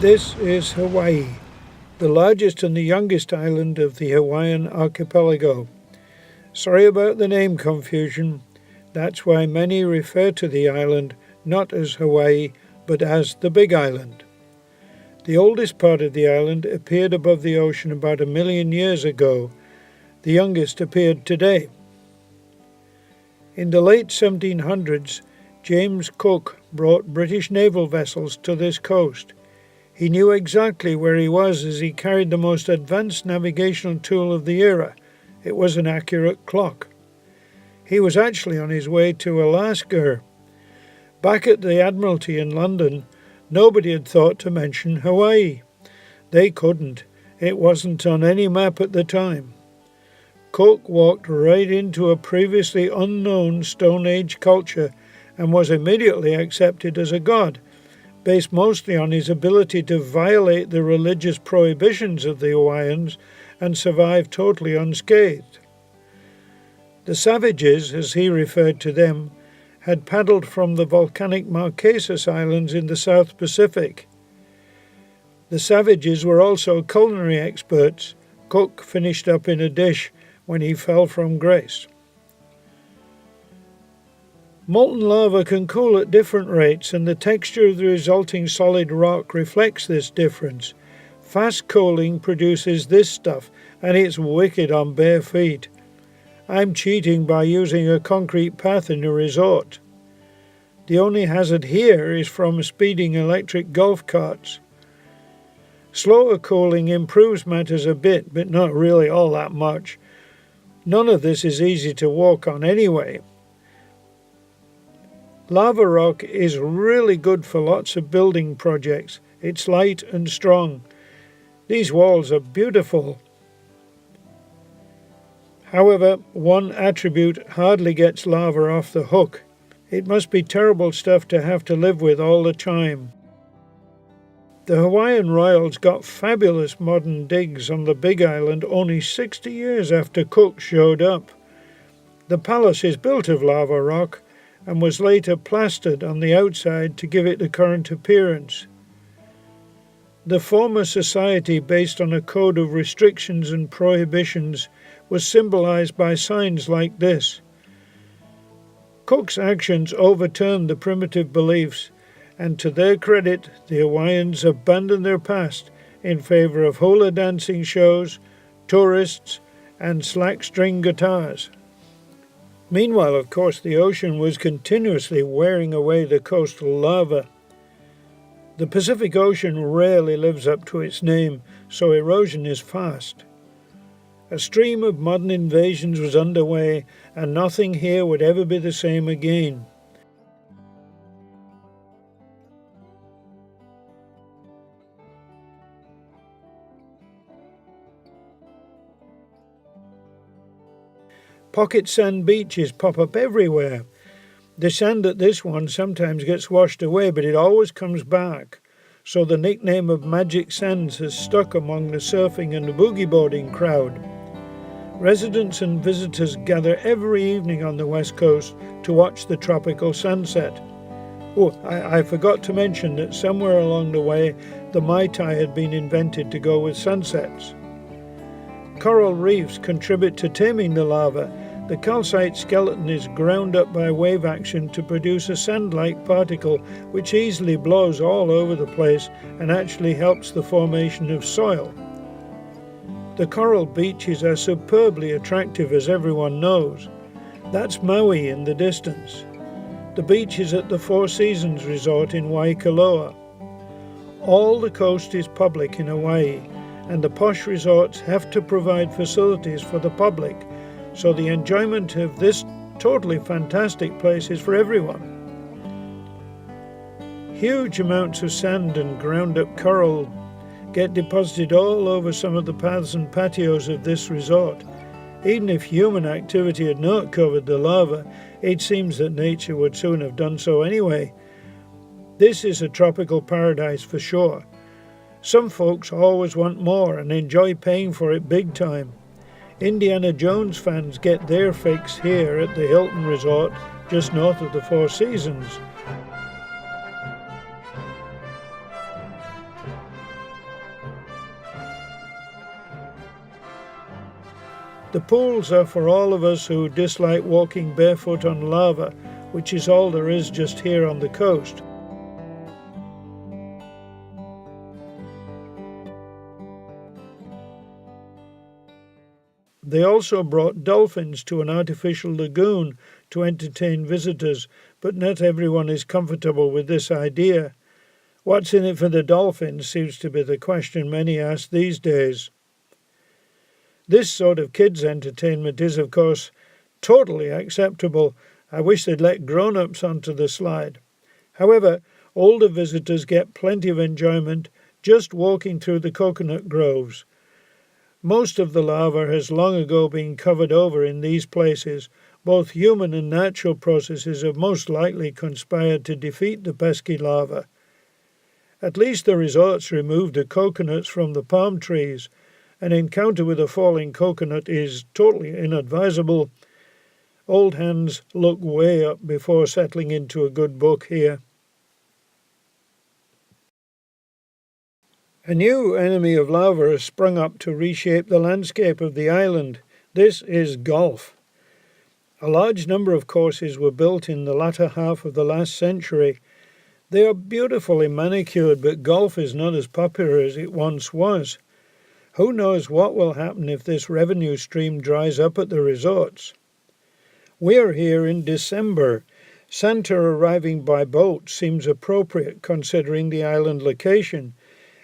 This is Hawaii, the largest and the youngest island of the Hawaiian archipelago. Sorry about the name confusion. That's why many refer to the island not as Hawaii, but as the Big Island. The oldest part of the island appeared above the ocean about 1,000,000 years ago. The youngest appeared today. In the late 1700s, James Cook brought British naval vessels to this coast. He knew exactly where he was as he carried the most advanced navigational tool of the era. It was an accurate clock. He was actually on his way to Alaska. Back at the Admiralty in London, nobody had thought to mention Hawaii. They couldn't. It wasn't on any map at the time. Cook walked right into a previously unknown Stone Age culture and was immediately accepted as a god, based mostly on his ability to violate the religious prohibitions of the Hawaiians and survive totally unscathed. The savages, as he referred to them, had paddled from the volcanic Marquesas Islands in the South Pacific. The savages were also culinary experts. Cook finished up in a dish when he fell from grace. Molten lava can cool at different rates, and the texture of the resulting solid rock reflects this difference. Fast cooling produces this stuff, and it's wicked on bare feet. I'm cheating by using a concrete path in a resort. The only hazard here is from speeding electric golf carts. Slower cooling improves matters a bit, but not really all that much. None of this is easy to walk on anyway. Lava rock is really good for lots of building projects. It's light and strong. These walls are beautiful. However, one attribute hardly gets lava off the hook. It must be terrible stuff to have to live with all the time. The Hawaiian royals got fabulous modern digs on the Big Island only 60 years after Cook showed up. The palace is built of lava rock and was later plastered on the outside to give it the current appearance. The former society, based on a code of restrictions and prohibitions, was symbolized by signs like this. Cook's actions overturned the primitive beliefs, and to their credit, the Hawaiians abandoned their past in favor of hula dancing shows, tourists, and slack-string guitars. Meanwhile, of course, the ocean was continuously wearing away the coastal lava. The Pacific Ocean rarely lives up to its name, so erosion is fast. A stream of modern invasions was underway, and nothing here would ever be the same again. Pocket sand beaches pop up everywhere. The sand at this one sometimes gets washed away, but it always comes back. So the nickname of Magic Sands has stuck among the surfing and the boogie boarding crowd. Residents and visitors gather every evening on the west coast to watch the tropical sunset. Oh, I forgot to mention that somewhere along the way, the Mai Tai had been invented to go with sunsets. Coral reefs contribute to taming the lava. The calcite skeleton is ground up by wave action to produce a sand-like particle which easily blows all over the place and actually helps the formation of soil. The coral beaches are superbly attractive, as everyone knows. That's Maui in the distance. The beach is at the Four Seasons Resort in Waikoloa. All the coast is public in Hawaii, and the posh resorts have to provide facilities for the public, so the enjoyment of this totally fantastic place is for everyone. Huge amounts of sand and ground-up coral get deposited all over some of the paths and patios of this resort. Even if human activity had not covered the lava, it seems that nature would soon have done so anyway. This is a tropical paradise for sure. Some folks always want more and enjoy paying for it big time. Indiana Jones fans get their fix here at the Hilton Resort, just north of the Four Seasons. The pools are for all of us who dislike walking barefoot on lava, which is all there is just here on the coast. They also brought dolphins to an artificial lagoon to entertain visitors, but not everyone is comfortable with this idea. What's in it for the dolphins seems to be the question many ask these days. This sort of kids' entertainment is, of course, totally acceptable. I wish they'd let grown-ups onto the slide. However, older visitors get plenty of enjoyment just walking through the coconut groves. Most of the lava has long ago been covered over in these places. Both human and natural processes have most likely conspired to defeat the pesky lava. At least the resorts removed the coconuts from the palm trees. An encounter with a falling coconut is totally inadvisable. Old hands look way up before settling into a good book here. A new enemy of lava has sprung up to reshape the landscape of the island. This is golf. A large number of courses were built in the latter half of the last century. They are beautifully manicured, but golf is not as popular as it once was. Who knows what will happen if this revenue stream dries up at the resorts? We're here in December. Santa arriving by boat seems appropriate considering the island location.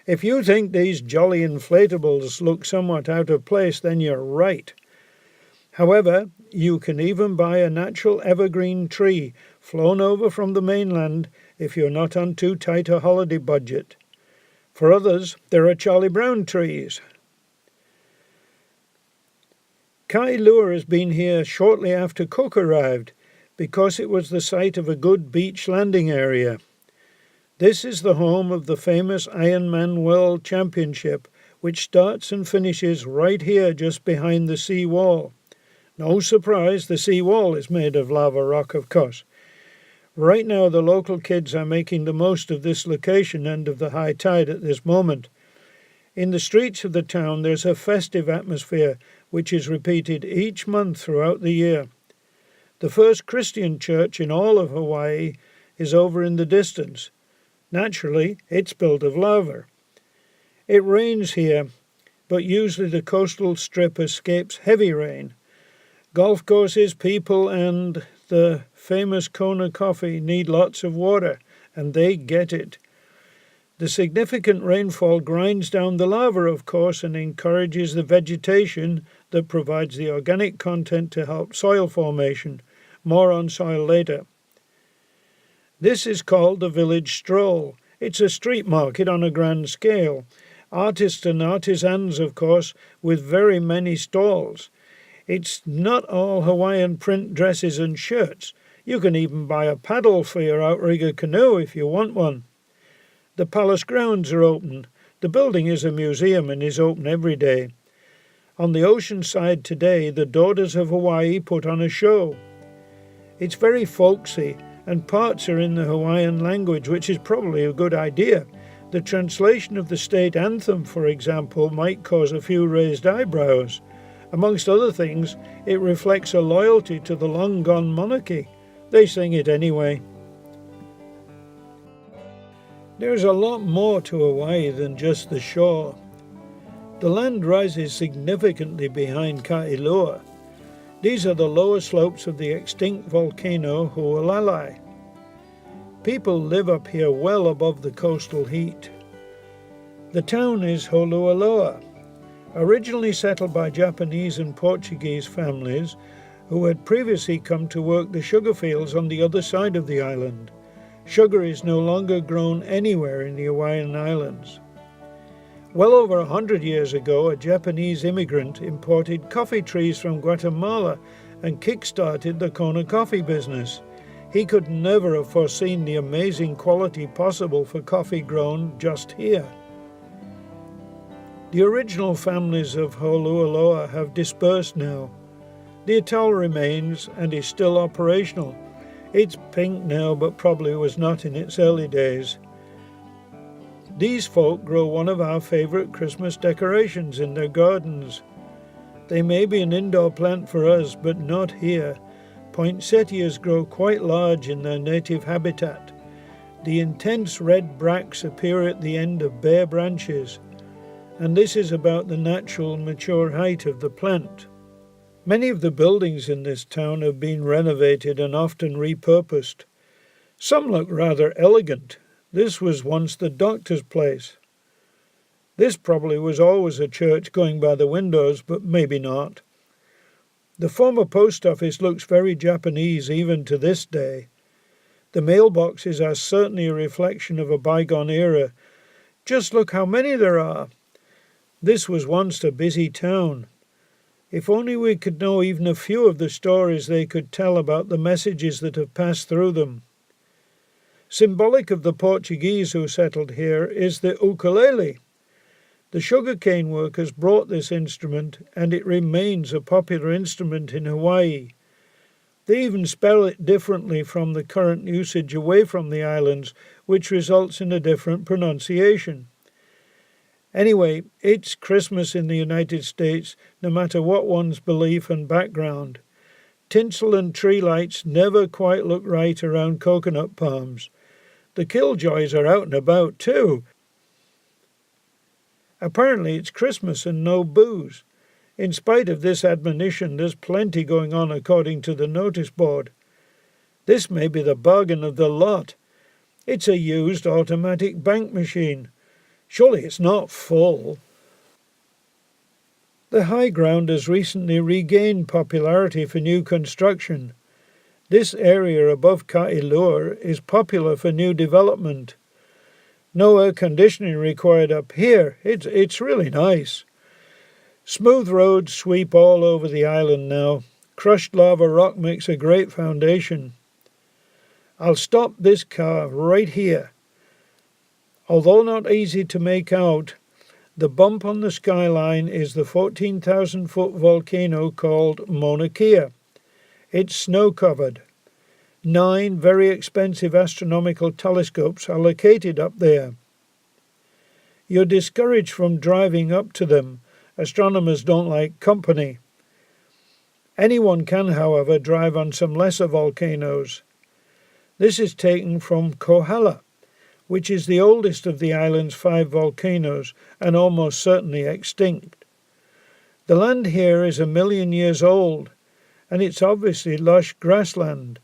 If you think these jolly inflatables look somewhat out of place, then you're right. However, you can even buy a natural evergreen tree flown over from the mainland if you're not on too tight a holiday budget. For others, there are Charlie Brown trees. Kailua has been here shortly after Cook arrived because it was the site of a good beach landing area. This is the home of the famous Ironman World Championship, which starts and finishes right here just behind the sea wall. No surprise, the sea wall is made of lava rock, of course. Right now, the local kids are making the most of this location and of the high tide at this moment. In the streets of the town, there's a festive atmosphere, which is repeated each month throughout the year. The first Christian church in all of Hawaii is over in the distance. Naturally, it's built of lava. It rains here, but usually the coastal strip escapes heavy rain. Golf courses, people, and the famous Kona coffee need lots of water, and they get it. The significant rainfall grinds down the lava, of course, and encourages the vegetation that provides the organic content to help soil formation. More on soil later. This is called the Village Stroll. It's a street market on a grand scale. Artists and artisans, of course, with very many stalls. It's not all Hawaiian print dresses and shirts. You can even buy a paddle for your outrigger canoe if you want one. The palace grounds are open. The building is a museum and is open every day. On the ocean side today, the Daughters of Hawaii put on a show. It's very folksy, and parts are in the Hawaiian language, which is probably a good idea. The translation of the state anthem, for example, might cause a few raised eyebrows. Amongst other things, it reflects a loyalty to the long-gone monarchy. They sing it anyway. There's a lot more to Hawaii than just the shore. The land rises significantly behind Kailua. These are the lower slopes of the extinct volcano Hualalai. People live up here well above the coastal heat. The town is Holualoa, originally settled by Japanese and Portuguese families who had previously come to work the sugar fields on the other side of the island. Sugar is no longer grown anywhere in the Hawaiian Islands. Well over 100 years ago, a Japanese immigrant imported coffee trees from Guatemala and kick-started the Kona coffee business. He could never have foreseen the amazing quality possible for coffee grown just here. The original families of Holualoa have dispersed now. The atoll remains and is still operational. It's pink now, but probably was not in its early days. These folk grow one of our favorite Christmas decorations in their gardens. They may be an indoor plant for us, but not here. Poinsettias grow quite large in their native habitat. The intense red bracts appear at the end of bare branches, and this is about the natural mature height of the plant. Many of the buildings in this town have been renovated and often repurposed. Some look rather elegant. This was once the doctor's place. This probably was always a church going by the windows, but maybe not. The former post office looks very Japanese even to this day. The mailboxes are certainly a reflection of a bygone era. Just look how many there are. This was once a busy town. If only we could know even a few of the stories they could tell about the messages that have passed through them. Symbolic of the Portuguese who settled here is the ukulele. The sugarcane workers brought this instrument, and it remains a popular instrument in Hawaii. They even spell it differently from the current usage away from the islands, which results in a different pronunciation. Anyway, it's Christmas in the United States, no matter what one's belief and background. Tinsel and tree lights never quite look right around coconut palms. The killjoys are out and about too. Apparently it's Christmas and no booze. In spite of this admonition, there's plenty going on according to the notice board. This may be the bargain of the lot. It's a used automatic bank machine. Surely it's not full. The high ground has recently regained popularity for new construction. This area above Kailua is popular for new development. No air conditioning required up here. It's really nice. Smooth roads sweep all over the island now. Crushed lava rock makes a great foundation. I'll stop this car right here. Although not easy to make out, the bump on the skyline is the 14,000-foot volcano called Mauna Kea. It's snow-covered. 9 very expensive astronomical telescopes are located up there. You're discouraged from driving up to them. Astronomers don't like company. Anyone can, however, drive on some lesser volcanoes. This is taken from Kohala, which is the oldest of the island's 5 volcanoes and almost certainly extinct. The land here is 1 million years old, and it's obviously lush grassland,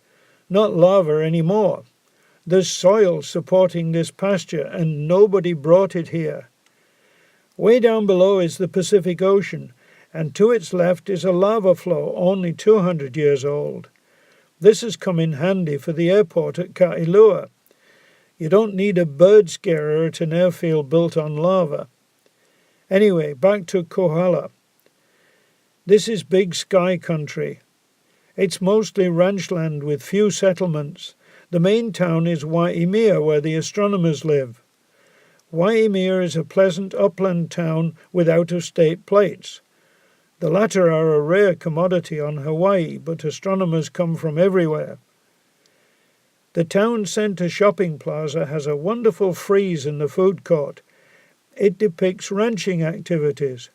not lava anymore. There's soil supporting this pasture, and nobody brought it here. Way down below is the Pacific Ocean, and to its left is a lava flow only 200 years old. This has come in handy for the airport at Kailua. You don't need a bird scarer at an airfield built on lava. Anyway, back to Kohala. This is Big Sky country. It's mostly ranch land with few settlements. The main town is Waimea, where the astronomers live. Waimea is a pleasant upland town with out-of-state plates. The latter are a rare commodity on Hawaii, but astronomers come from everywhere. The town centre shopping plaza has a wonderful frieze in the food court. It depicts ranching activities.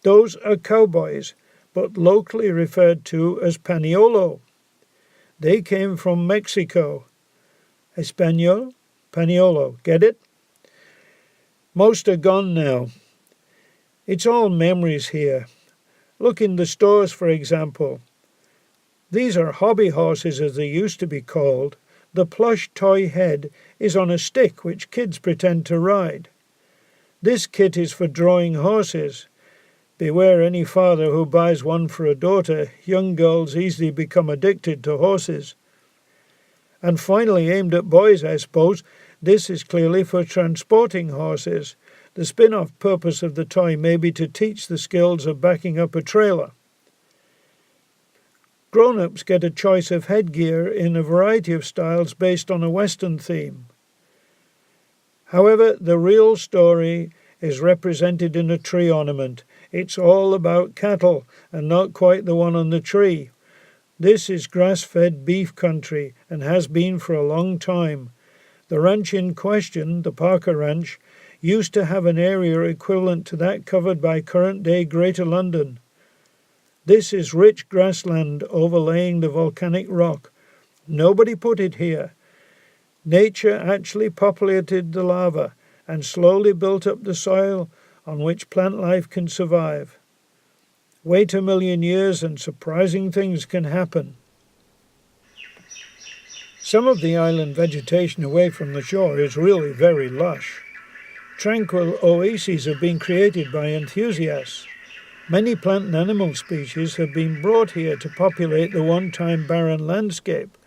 Those are cowboys, but locally referred to as Paniolo. They came from Mexico. Espanol? Paniolo, get it? Most are gone now. It's all memories here. Look in the stores, for example. These are hobby horses, as they used to be called. The plush toy head is on a stick which kids pretend to ride. This kit is for drawing horses. Beware any father who buys one for a daughter. Young girls easily become addicted to horses. And finally, aimed at boys, I suppose, this is clearly for transporting horses. The spin-off purpose of the toy may be to teach the skills of backing up a trailer. Grown-ups get a choice of headgear in a variety of styles based on a Western theme. However, the real story is represented in a tree ornament. It's all about cattle, and not quite the one on the tree. This is grass-fed beef country, and has been for a long time. The ranch in question, the Parker Ranch, used to have an area equivalent to that covered by current-day Greater London. This is rich grassland overlaying the volcanic rock. Nobody put it here. Nature actually populated the lava and slowly built up the soil on which plant life can survive. Wait 1,000,000 years and surprising things can happen. Some of the island vegetation away from the shore is really very lush. Tranquil oases have been created by enthusiasts. Many plant and animal species have been brought here to populate the one-time barren landscape.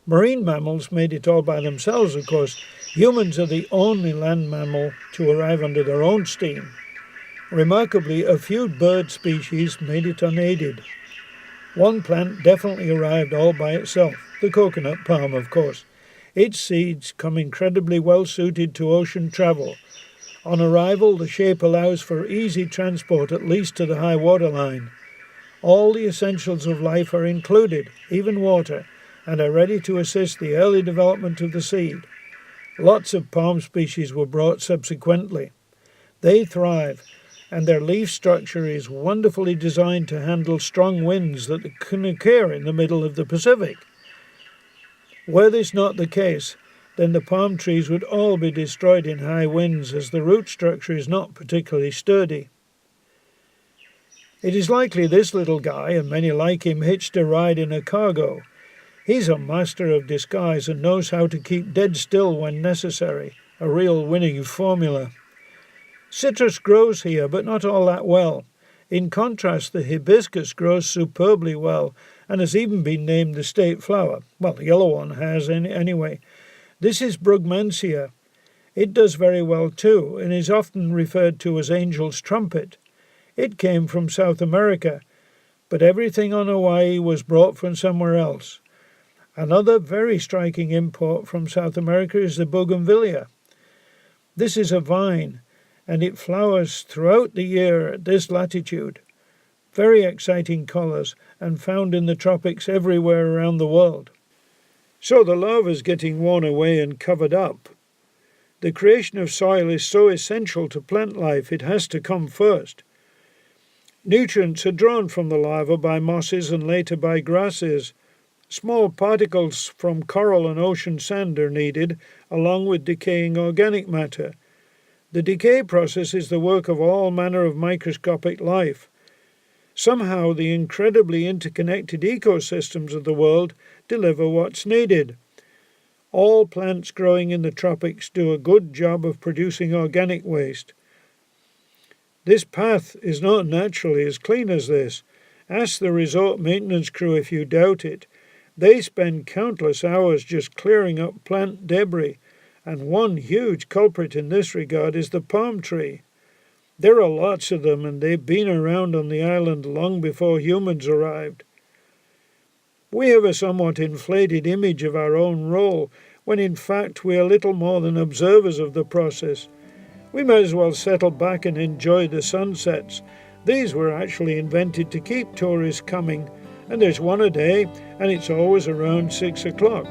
Marine mammals made it all by themselves, of course. Humans are the only land mammal to arrive under their own steam. Remarkably, a few bird species made it unaided. One plant definitely arrived all by itself, the coconut palm, of course. Its seeds come incredibly well suited to ocean travel. On arrival, the shape allows for easy transport at least to the high water line. All the essentials of life are included, even water, and are ready to assist the early development of the seed. Lots of palm species were brought subsequently. They thrive, and their leaf structure is wonderfully designed to handle strong winds that can occur in the middle of the Pacific. Were this not the case, then the palm trees would all be destroyed in high winds, as the root structure is not particularly sturdy. It is likely this little guy, and many like him, hitched a ride in a cargo. He's a master of disguise and knows how to keep dead still when necessary, a real winning formula. Citrus grows here, but not all that well. In contrast, the hibiscus grows superbly well and has even been named the state flower. Well, the yellow one has anyway. This is Brugmansia. It does very well too, and is often referred to as Angel's Trumpet. It came from South America, but everything on Hawaii was brought from somewhere else. Another very striking import from South America is the bougainvillea. This is a vine, and it flowers throughout the year at this latitude. Very exciting colours, and found in the tropics everywhere around the world. So the lava is getting worn away and covered up. The creation of soil is so essential to plant life, it has to come first. Nutrients are drawn from the lava by mosses and later by grasses. Small particles from coral and ocean sand are needed, along with decaying organic matter. The decay process is the work of all manner of microscopic life. Somehow the incredibly interconnected ecosystems of the world deliver what's needed. All plants growing in the tropics do a good job of producing organic waste. This path is not naturally as clean as this. Ask the resort maintenance crew if you doubt it. They spend countless hours just clearing up plant debris, and one huge culprit in this regard is the palm tree. There are lots of them, and they've been around on the island long before humans arrived. We have a somewhat inflated image of our own role, when in fact we are little more than observers of the process. We might as well settle back and enjoy the sunsets. These were actually invented to keep tourists coming, and there's one a day, and it's always around 6 o'clock.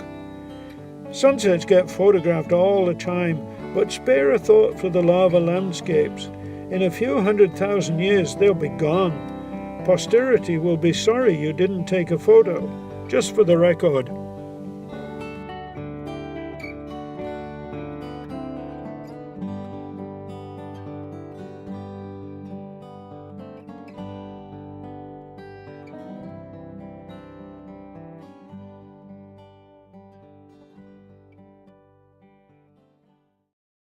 Sunsets get photographed all the time, but spare a thought for the lava landscapes. In a few 100,000 years, they'll be gone. Posterity will be sorry you didn't take a photo, just for the record.